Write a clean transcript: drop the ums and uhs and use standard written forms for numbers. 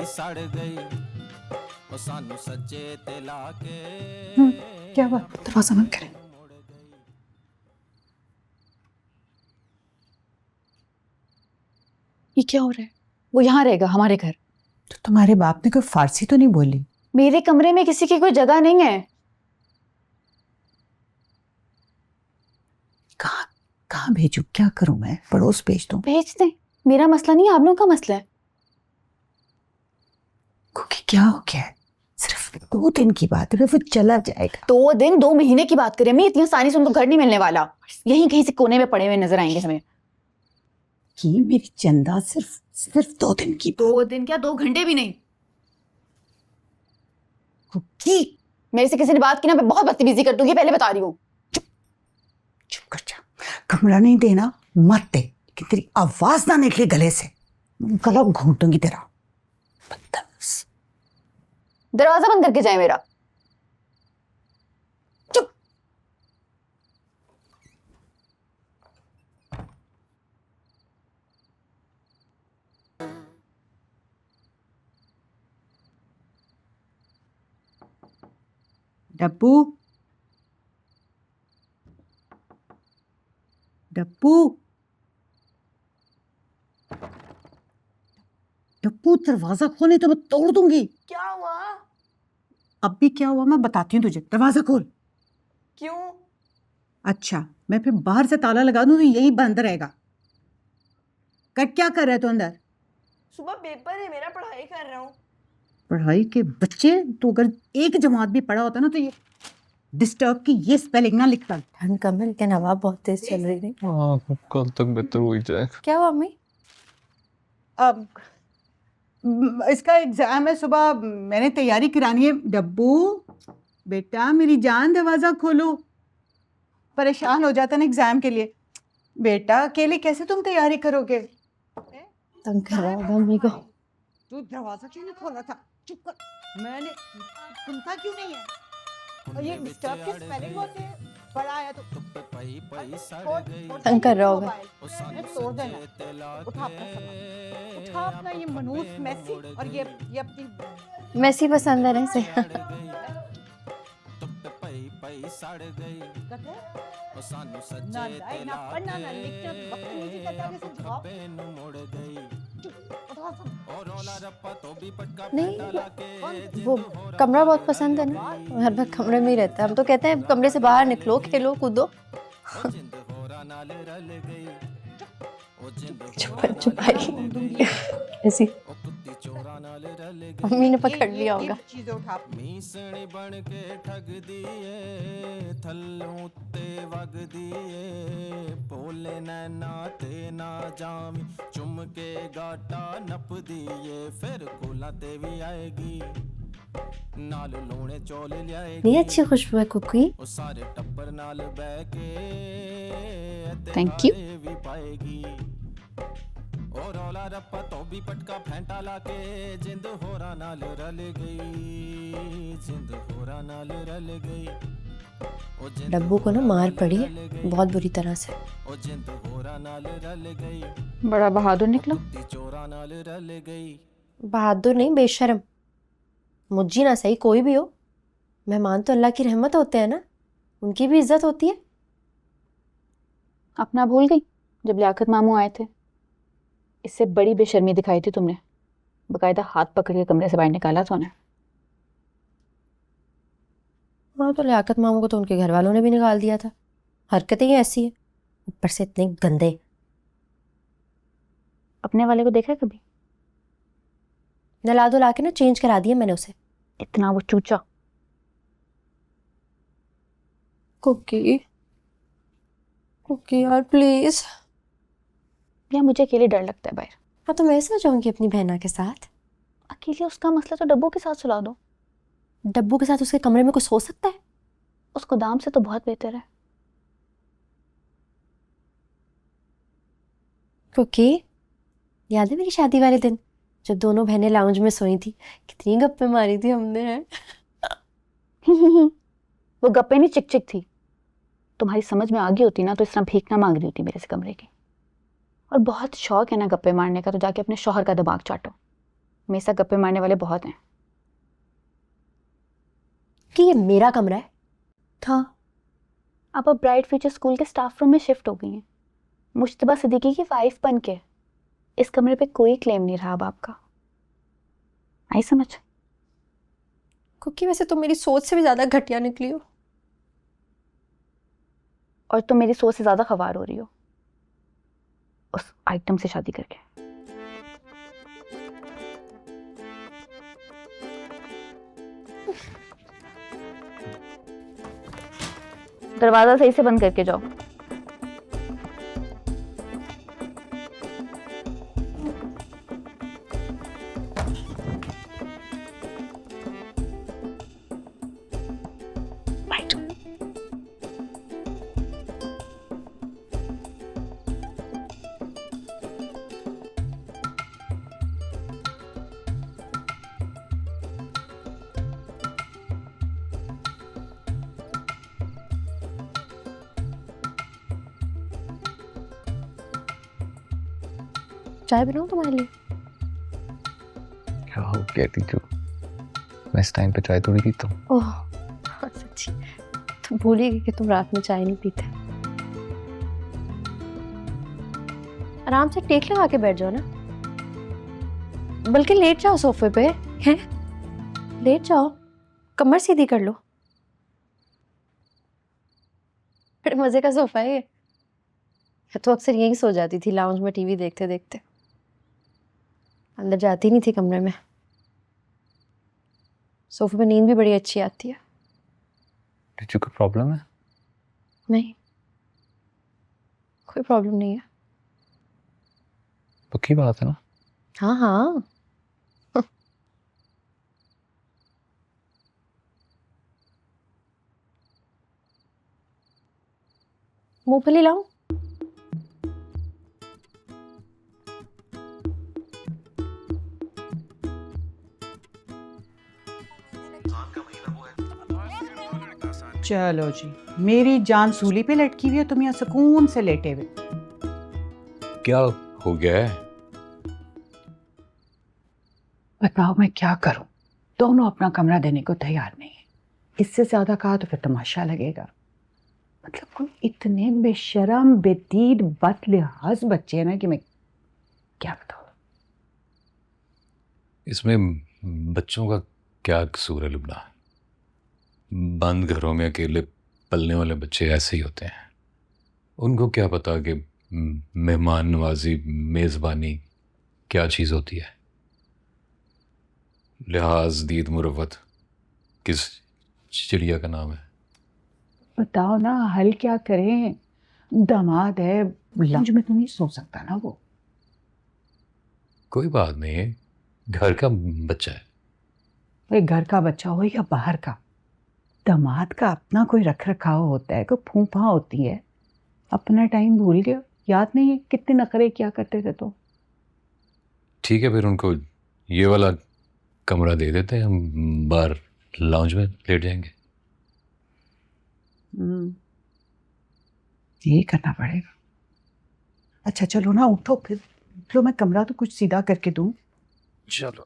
सड़ गई ओ सानू सज्जे ते लाके क्या हुआ? दरवाजा बंद करें। ये क्या हो रहा है? वो यहाँ रहेगा हमारे घर। तो तुम्हारे बाप ने कोई फारसी तो नहीं बोली? मेरे कमरे में किसी की कोई जगह नहीं है। कहाँ कहाँ भेजूं? क्या करूं मैं? पड़ोस भेज दूं? भेज दे, मेरा मसला नहीं है, आप लोगों का मसला है। क्योंकि क्या हो गया है? सिर्फ 2 दिन की बात है, फिर चला जाएगा। 2 दिन 2 महीने की बात करें, मैं इतनी आसानी से उनको घर नहीं मिलने वाला। यहीं कहीं से कोने में पड़े हुए नजर आएंगे हमें। कि मेरी चंदा सिर्फ 2 दिन की 2 दिन क्या, 2 घंटे भी नहीं। कुकी। मेरे से किसी ने बात की ना, मैं बहुत बदतमीजी कर दूंगी, पहले बता रही हूँ। चुप कर जा। कमरा नहीं देना मत दे, कि तेरी आवाज ना निकले गले से, गला घूंटूंगी तेरा। बदतमीज। दरवाजा बंद करके जाए मेरा। चुप। डब्बू, डब्बू, डब्बू, दरवाजा खोले तो मैं तोड़ दूंगी। क्या हुआ? अब भी क्या हुआ मैं बताती हूँ तुझे। दरवाजा खोल। क्यों? अच्छा, मैं फिर बाहर से ताला लगा दूं तो यही बंद रहेगा। क्या कर रहा है तू अंदर? सुबह पेपर है मेरा, पढ़ाई कर रहा हूँ। पढ़ाई के बच्चे, तो अगर एक जमात भी पढ़ा होता ना तो ये डिस्टर्ब की ये स्पेलिंग ना लिखता। ठंड कमल के हवा बहुत तेज चल रही थी। हाँ, कल तक बेहतर हो ही जाएगा। क्या हुआ अम्मी? अब इसका एग्जाम है, सुबह मैंने तैयारी करानी है। डब्बू बेटा मेरी जान, दरवाजा खोलो। परेशान हो जाता ना एग्जाम के लिए। बेटा अकेले कैसे तुम तैयारी करोगे? तंग कर रहा होगा अम्मी को। तू दरवाजा क्यों नहीं खोला था? चुप कर। मैंने सुनता क्यों नहीं है? और ये डिस्टर्ब के स्पेलिंग होते हैं। बड़ा आया तो तंग कर रहा होगा। तोड़ देना। उठा अपना सामान, उठा अपना ये मनूस मैसी और ये अपनी मैसी पसंद है ना इसे। ना लाए ना पढ़ना ना लिखना, बदतमीजी करता है जैसे जवाब। नहीं, वो कमरा बहुत पसंद है ना, हर वक्त कमरे में ही रहता है। हम तो कहते हैं कमरे से बाहर निकलो, खेलो कूदो। चुप भाई ऐसी मम्मी ने पकड़ लिया होगा। चीजें उठा। मीसणी बन के ठग दिए थल्लों ते वग दिए भोले नैना ते ना जामी चुम के गाटा नप दिए फिर कोला ते भी आएगी नाल लोणे चौल लियाएगी। नहीं अच्छी खुशबू है कुकी। ओ सारे टब्बर नाल बह के थैंक यू। भी पाएगी और रौला रप्पा तो भी पटका फेंटा लाके जिंद होरा नाल रल गई जिंद होरा नाल रल गई। ओ जिंद डब्बू को ना मार पड़ी है बहुत बुरी तरह से। ओ जिंद होरा नाल रल गई बड़ा बहादुर निकला। कुत्ती चोरा नाल रल गई। बहादुर नहीं, बेशर्म। मुझी ना सही, कोई भी हो, मेहमान तो अल्लाह की रहमत होते हैं ना, उनकी भी इज्जत होती है। अपना भूल गई जब लियाकत मामू आए थे? इससे बड़ी बेशर्मी दिखाई थी तुमने। बकायदा हाथ पकड़ के कमरे से बाहर निकाला था उन्हें। हाँ तो लियाकत मामू को तो उनके घर वालों ने भी निकाल दिया था। हरकतें ही ऐसी है, ऊपर से इतने गंदे। अपने वाले को देखा है कभी? नला धुला के ना चेंज करा दिया मैंने उसे। इतना वो चूचा। कुकी कुकी यार प्लीज। या मुझे अकेले डर लगता है बाहर। हाँ तो मैं सो जाऊंगी अपनी बहना के साथ। अकेले उसका मसला तो डब्बू के साथ सुला दो। डब्बू के साथ उसके कमरे में कोई सो सकता है? उसको दाम से तो बहुत बेहतर है। कुकी याद है मेरी शादी वाले दिन जब दोनों बहनें लाउंज में सोई थी, कितनी गप्पे मारी थी हमने हैं? वो गप्पे नहीं, चिक चिक थी। तुम्हारी समझ में आ गई होती ना तो इस तरह भीख ना मांग रही होती मेरे से कमरे की। और बहुत शौक है ना गप्पे मारने का, तो जाके अपने शौहर का दिमाग चाटो। मेरे साथ गप्पे मारने वाले बहुत हैं। कि ये मेरा कमरा है? था। आप अब ब्राइट फ्यूचर स्कूल के स्टाफ रूम में शिफ्ट हो गई हैं, मुश्तबा सिद्दीकी की वाइफ बन के। इस कमरे पे कोई क्लेम नहीं रहा अब आपका। आई समझ? क्योंकि वैसे तुम मेरी सोच से भी ज्यादा घटिया निकली हो। और तुम मेरी सोच से ज्यादा खवार हो रही हो उस आइटम से शादी करके। दरवाजा सही से बंद करके जाओ। चाय बनाऊं तुम्हारे लिए? क्या हो गया टीचर, मैं इस टाइम पे चाय थोड़ी पीता हूँ। ओह सच्ची, तुम भूल ही गई कि तुम रात में चाय नहीं पीते। आराम से टेक लगा के बैठ जाओ ना, बल्कि लेट जाओ सोफे पे। हैं, लेट जाओ, कमर सीधी कर लो। बड़े मजे का सोफा है ये। मैं तो अक्सर यहीं सो जाती थी लाउंज में टीवी देखते देखते, अंदर जाती नहीं थी कमरे में। सोफे पे नींद भी बड़ी अच्छी आती है। टीचर कोई प्रॉब्लम है? नहीं, कोई प्रॉब्लम नहीं है। पक्की बात है ना? हाँ हाँ। मूंगफली लाऊं? चलो जी, मेरी जान सूली पे लटकी हुई है, तुम यहाँ सुकून से लेटे हुए। क्या हो गया है? बताओ मैं क्या करूं? दोनों अपना कमरा देने को तैयार नहीं है। इससे ज्यादा कहा तो फिर तमाशा लगेगा। मतलब कोई इतने बेशरम, बेदीन, बदलिहाज बच्चे हैं ना कि मैं क्या बताऊं। इसमें बच्चों का क्या कसूर है लुबना? बंद घरों में अकेले पलने वाले बच्चे ऐसे ही होते हैं। उनको क्या पता कि मेहमान नवाजी, मेज़बानी क्या चीज़ होती है। लिहाज, दीद, मुरवत किस चिड़िया का नाम है? बताओ ना, हल क्या करें? दामाद है, लंच में तो नहीं सो सकता ना वो। कोई बात नहीं है, घर का बच्चा है। भाई घर का बच्चा हो या बाहर का, दामाद का अपना कोई रख रखाव होता है, कोई फूफा होती है। अपना टाइम भूल गया, याद नहीं है कितने नखरे क्या करते थे। तो ठीक है, फिर उनको ये वाला कमरा दे देते हैं, हम बाहर लाउंज में लेट जाएंगे। ये करना पड़ेगा। अच्छा चलो ना, उठो फिर। लो मैं कमरा तो कुछ सीधा करके दूं। चलो।